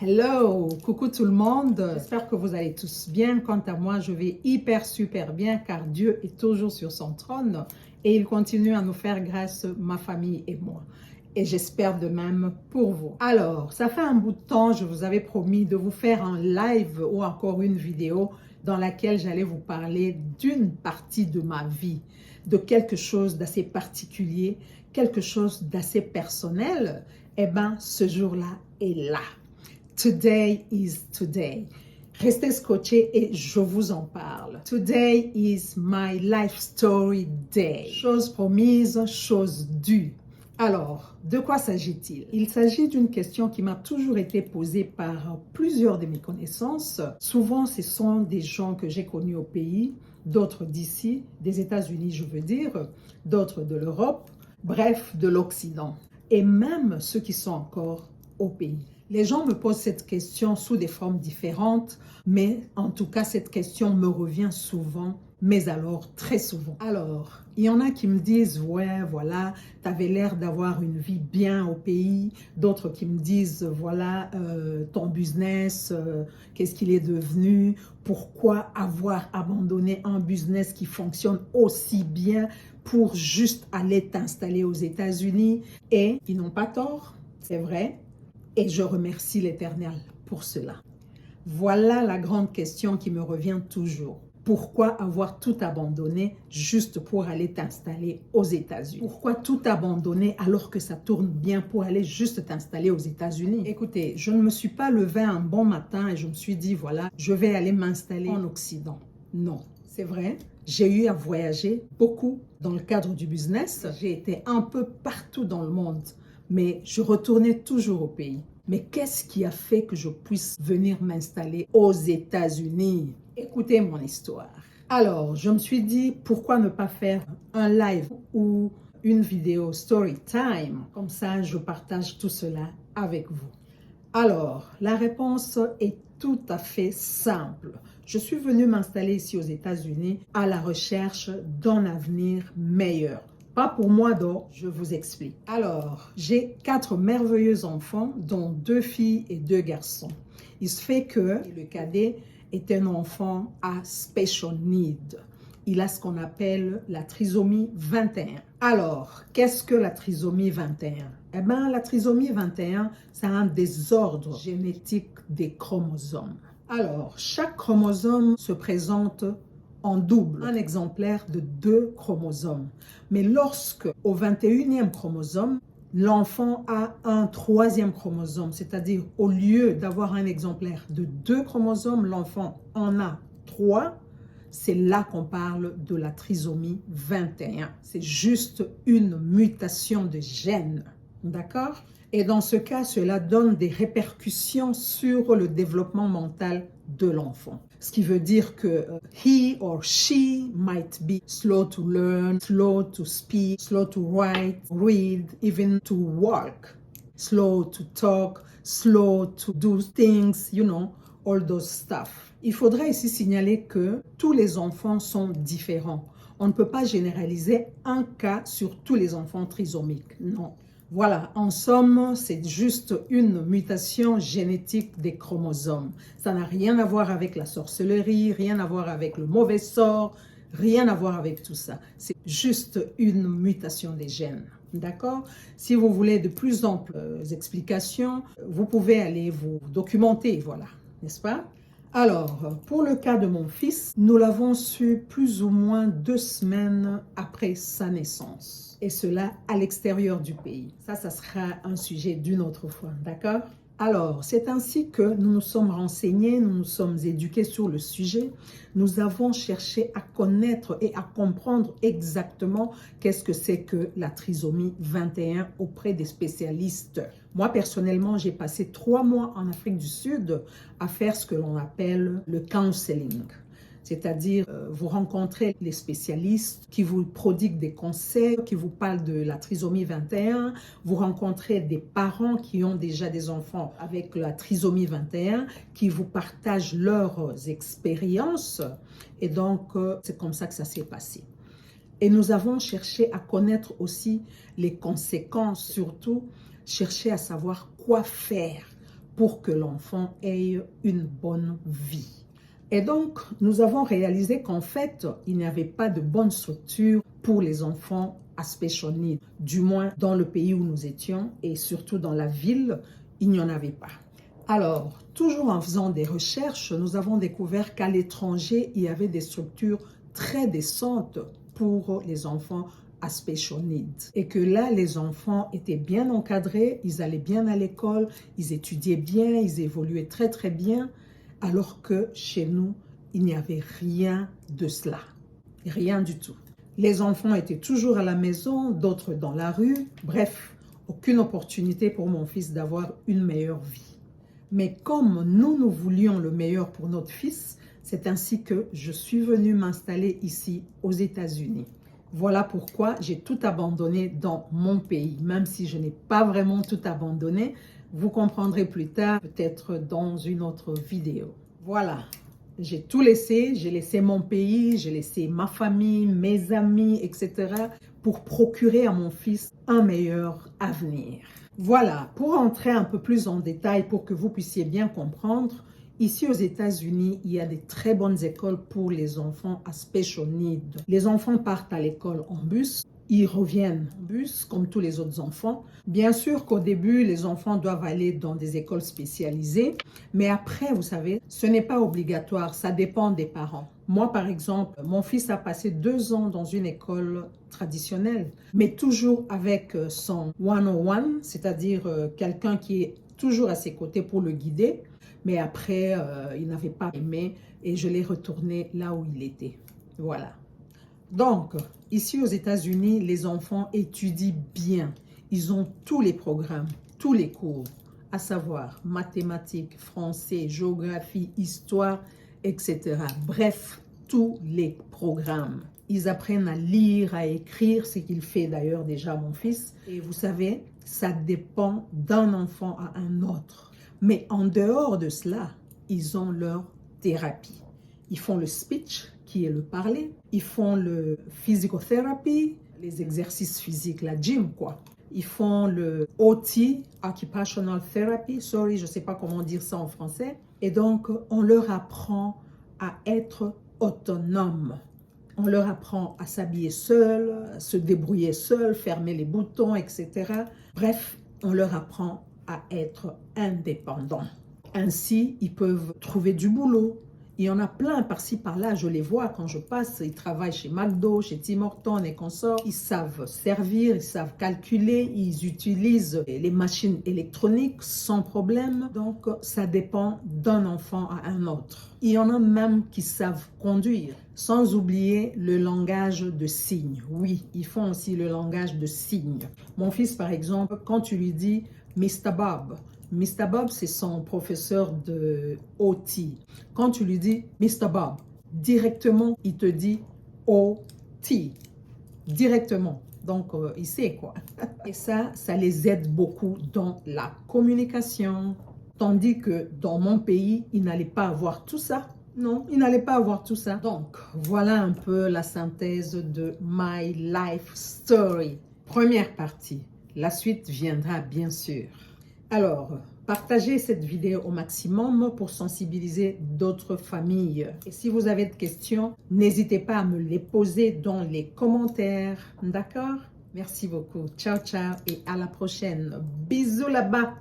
Hello, coucou tout le monde, j'espère que vous allez tous bien. Quant à moi, je vais super bien car Dieu est toujours sur son trône et il continue à nous faire grâce, ma famille et moi. Et j'espère de même pour vous. Alors, ça fait un bout de temps, je vous avais promis de vous faire un live ou encore une vidéo dans laquelle j'allais vous parler d'une partie de ma vie, de quelque chose d'assez particulier, quelque chose d'assez personnel. Eh bien, ce jour-là est là. Today is today. Restez scotchés et je vous en parle. Today is my life story day. Chose promise, chose due. Alors, de quoi s'agit-il? Il s'agit d'une question qui m'a toujours été posée par plusieurs de mes connaissances. Souvent, ce sont des gens que j'ai connus au pays, d'autres d'ici, des États-Unis, je veux dire, d'autres de l'Europe, bref, de l'Occident. Et même ceux qui sont encore au pays. Les gens me posent cette question sous des formes différentes, mais en tout cas, cette question me revient souvent, mais alors très souvent. Alors, il y en a qui me disent, ouais, voilà, tu avais l'air d'avoir une vie bien au pays. D'autres qui me disent, voilà, ton business, qu'est-ce qu'il est devenu? Pourquoi avoir abandonné un business qui fonctionne aussi bien pour juste aller t'installer aux États-Unis? Et ils n'ont pas tort, c'est vrai. Et je remercie l'Éternel pour cela. Voilà la grande question qui me revient toujours. Pourquoi avoir tout abandonné juste pour aller t'installer aux États-Unis? Pourquoi tout abandonner alors que ça tourne bien pour aller juste t'installer aux États-Unis? Écoutez, je ne me suis pas levée un bon matin et je me suis dit, voilà, je vais aller m'installer en Occident. Non, c'est vrai. J'ai eu à voyager beaucoup dans le cadre du business. J'ai été un peu partout dans le monde. Mais je retournais toujours au pays. Mais qu'est-ce qui a fait que je puisse venir m'installer aux États-Unis? Écoutez mon histoire. Alors, je me suis dit, pourquoi ne pas faire un live ou une vidéo story time? Comme ça, je partage tout cela avec vous. Alors, la réponse est tout à fait simple. Je suis venue m'installer ici aux États-Unis à la recherche d'un avenir meilleur. Pas pour moi donc, je vous explique. Alors, j'ai 4 merveilleux enfants, dont 2 filles et 2 garçons. Il se fait que le cadet est un enfant à special need. Il a ce qu'on appelle la trisomie 21. Alors, qu'est-ce que la trisomie 21? Eh bien, la trisomie 21, c'est un désordre génétique des chromosomes. Alors, chaque chromosome se présente en double, un exemplaire de 2 chromosomes. Mais lorsque, au 21e chromosome, l'enfant a un 3e chromosome, c'est-à-dire au lieu d'avoir un exemplaire de 2 chromosomes, l'enfant en a 3. C'est là qu'on parle de la trisomie 21. C'est juste une mutation de gène, d'accord? Et dans ce cas, cela donne des répercussions sur le développement mental de l'enfant. Ce qui veut dire que he or she might be slow to learn, slow to speak, slow to write, read, even to walk, slow to talk, slow to do things, you know, all those stuff. Il faudrait ici signaler que tous les enfants sont différents. On ne peut pas généraliser un cas sur tous les enfants trisomiques, non. Voilà, en somme, c'est juste une mutation génétique des chromosomes. Ça n'a rien à voir avec la sorcellerie, rien à voir avec le mauvais sort, rien à voir avec tout ça. C'est juste une mutation des gènes. D'accord? Si vous voulez de plus amples explications, vous pouvez aller vous documenter, voilà, n'est-ce pas? Alors, pour le cas de mon fils, nous l'avons su plus ou moins 2 semaines après sa naissance. Et cela à l'extérieur du pays. Ça sera un sujet d'une autre fois, d'accord? Alors, c'est ainsi que nous nous sommes renseignés, nous nous sommes éduqués sur le sujet. Nous avons cherché à connaître et à comprendre exactement qu'est-ce que c'est que la trisomie 21 auprès des spécialistes. Moi, personnellement, j'ai passé 3 mois en Afrique du Sud à faire ce que l'on appelle le counseling. C'est-à-dire, vous rencontrez les spécialistes qui vous prodiguent des conseils, qui vous parlent de la trisomie 21. Vous rencontrez des parents qui ont déjà des enfants avec la trisomie 21, qui vous partagent leurs expériences. Et donc, c'est comme ça que ça s'est passé. Et nous avons cherché à connaître aussi les conséquences, surtout chercher à savoir quoi faire, pour que l'enfant ait une bonne vie. Et donc, nous avons réalisé qu'en fait, il n'y avait pas de bonne structure pour les enfants à special needs, du moins dans le pays où nous étions et surtout dans la ville, il n'y en avait pas. Alors, toujours en faisant des recherches, nous avons découvert qu'à l'étranger, il y avait des structures très décentes pour les enfants à special needs. Et que là, les enfants étaient bien encadrés, ils allaient bien à l'école, ils étudiaient bien, ils évoluaient très très bien, alors que chez nous, il n'y avait rien de cela. Rien du tout. Les enfants étaient toujours à la maison, d'autres dans la rue. Bref, aucune opportunité pour mon fils d'avoir une meilleure vie. Mais comme nous voulions le meilleur pour notre fils, c'est ainsi que je suis venue m'installer ici aux États-Unis. Voilà pourquoi j'ai tout abandonné dans mon pays, même si je n'ai pas vraiment tout abandonné. Vous comprendrez plus tard, peut-être dans une autre vidéo. Voilà, j'ai tout laissé. J'ai laissé mon pays, j'ai laissé ma famille, mes amis, etc. pour procurer à mon fils un meilleur avenir. Voilà, pour entrer un peu plus en détail, pour que vous puissiez bien comprendre, ici aux États-Unis, il y a des très bonnes écoles pour les enfants à special needs. Les enfants partent à l'école en bus, ils reviennent en bus comme tous les autres enfants. Bien sûr qu'au début, les enfants doivent aller dans des écoles spécialisées, mais après, vous savez, ce n'est pas obligatoire, ça dépend des parents. Moi, par exemple, mon fils a passé 2 ans dans une école traditionnelle, mais toujours avec son one-on-one, c'est-à-dire quelqu'un qui est toujours à ses côtés pour le guider. Mais après, il n'avait pas aimé et je l'ai retourné là où il était. Voilà. Donc, ici aux États-Unis, les enfants étudient bien. Ils ont tous les programmes, tous les cours, à savoir mathématiques, français, géographie, histoire, etc. Bref, tous les programmes. Ils apprennent à lire, à écrire, ce qu'il fait d'ailleurs déjà mon fils. Et vous savez, ça dépend d'un enfant à un autre. Mais en dehors de cela, ils ont leur thérapie. Ils font le speech, qui est le parler. Ils font le physiotherapy, les exercices physiques, la gym quoi. Ils font le OT, Occupational Therapy, je ne sais pas comment dire ça en français. Et donc, on leur apprend à être autonome. On leur apprend à s'habiller seul, à se débrouiller seul, fermer les boutons, etc. Bref, on leur apprend à être indépendants. Ainsi, ils peuvent trouver du boulot. Il y en a plein par-ci, par-là, je les vois quand je passe. Ils travaillent chez McDo, chez Tim Hortons et consorts. Ils savent servir, ils savent calculer, ils utilisent les machines électroniques sans problème. Donc, ça dépend d'un enfant à un autre. Il y en a même qui savent conduire, sans oublier le langage de signes. Oui, ils font aussi le langage de signes. Mon fils, par exemple, quand tu lui dis « Mr. Bob », Mr. Bob, c'est son professeur de OT. Quand tu lui dis Mr. Bob, directement, il te dit OT. Directement. Donc, il sait quoi. Et ça les aide beaucoup dans la communication. Tandis que dans mon pays, il n'allait pas avoir tout ça. Non, il n'allait pas avoir tout ça. Donc, voilà un peu la synthèse de My Life Story. Première partie. La suite viendra bien sûr. Alors, partagez cette vidéo au maximum pour sensibiliser d'autres familles. Et si vous avez des questions, n'hésitez pas à me les poser dans les commentaires. D'accord? Merci beaucoup. Ciao, ciao et à la prochaine. Bisous là-bas.